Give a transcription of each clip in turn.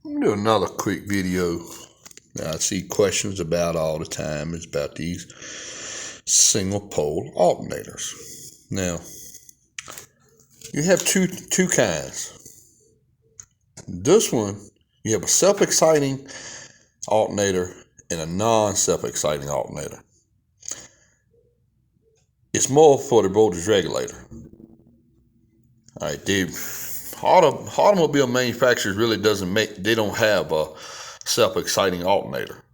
I'm gonna do another quick video that I see questions about all the time. Is about these single pole alternators. Now, you have two kinds. This one, you have a self-exciting alternator and a non-self-exciting alternator. It's more for the voltage regulator. All right, the automobile manufacturers really they don't have a self-exciting alternator.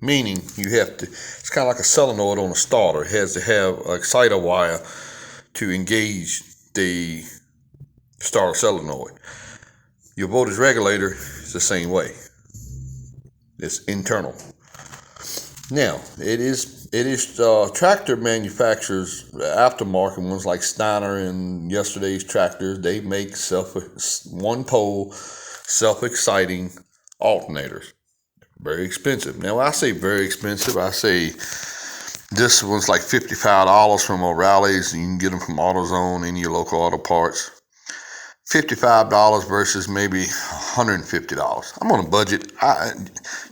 Meaning it's kind of like a solenoid on a starter. It has to have an exciter wire to engage the starter solenoid. Your voltage regulator is the same way. It's internal. Now, it is tractor manufacturers, aftermarket ones like Steiner and yesterday's tractors, they make one pole self-exciting alternators. Very expensive. Now, when I say very expensive, I say this one's like $55 from O'Reilly's. You can get them from AutoZone, any of your local auto parts. $55 versus maybe $150. I'm on a budget.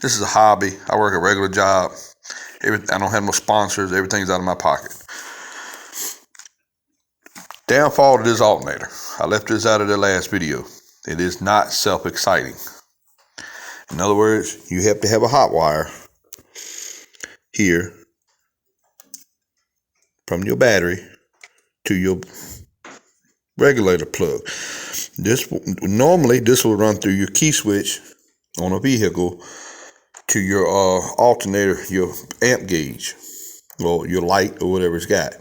This is a hobby. I work a regular job. I don't have no sponsors. Everything's out of my pocket. Downfall to this alternator. I left this out of the last video. It is not self-exciting. In other words, you have to have a hot wire here from your battery to your regulator plug. Normally this will run through your key switch on a vehicle to your alternator, your amp gauge, or your light, or whatever it's got.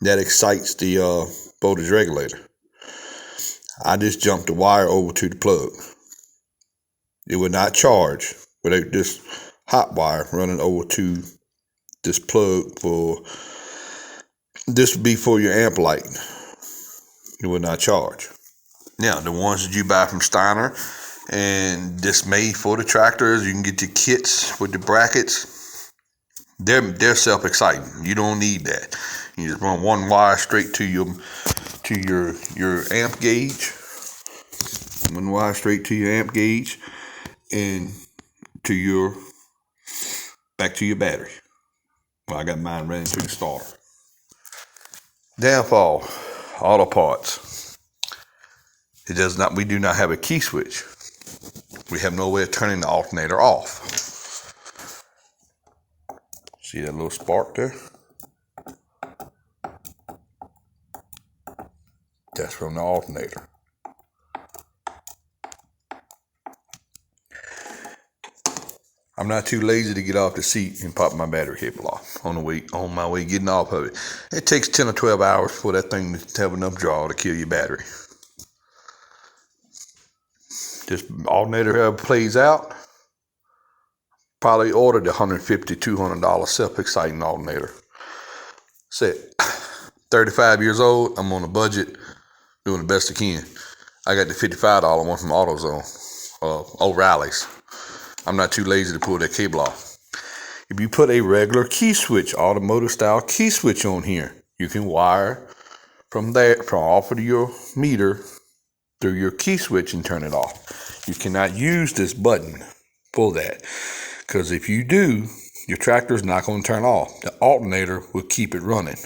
That excites the voltage regulator. I just jumped the wire over to the plug. It would not charge without this hot wire running over to this plug. This would be for your amp light. It would not charge. Now, the ones that you buy from Steiner, and this made for the tractors, you can get the kits with the brackets. They're self-exciting. You don't need that. You just run one wire straight to your amp gauge. One wire straight to your amp gauge, and back to your battery. Well, I got mine running to the starter. Downfall, auto parts. We do not have a key switch. We have no way of turning the alternator off. See that little spark there? That's from the alternator. I'm not too lazy to get off the seat and pop my battery cable off on my way getting off of it. It takes 10 or 12 hours for that thing to have enough draw to kill your battery. This alternator plays out. Probably ordered a $150, $200 self-exciting alternator. Said, 35 years old, I'm on a budget, doing the best I can. I got the $55 one from AutoZone, O'Reilly's. I'm not too lazy to pull that cable off. If you put a regular key switch, automotive style key switch on here, you can wire from off of your meter through your key switch and turn it off. You cannot use this button for that, because if you do, your tractor is not going to turn off. The alternator will keep it running.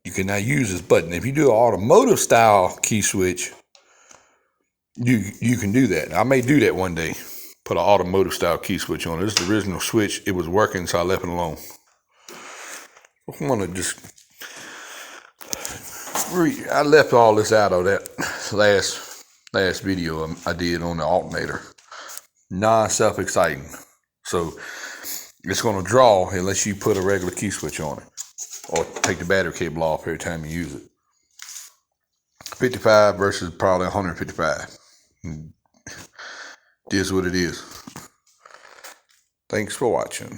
You cannot use this button. If you do an automotive style key switch, you can do that. I may do that one day. Put an automotive style key switch on it. This is the original switch. It was working, so I left it alone. I want to just I left all this out of that last video I did on the alternator. Non-self-exciting. So it's going to draw unless you put a regular key switch on it, or take the battery cable off every time you use it. 55 versus probably 155. It is what it is. Thanks for watching.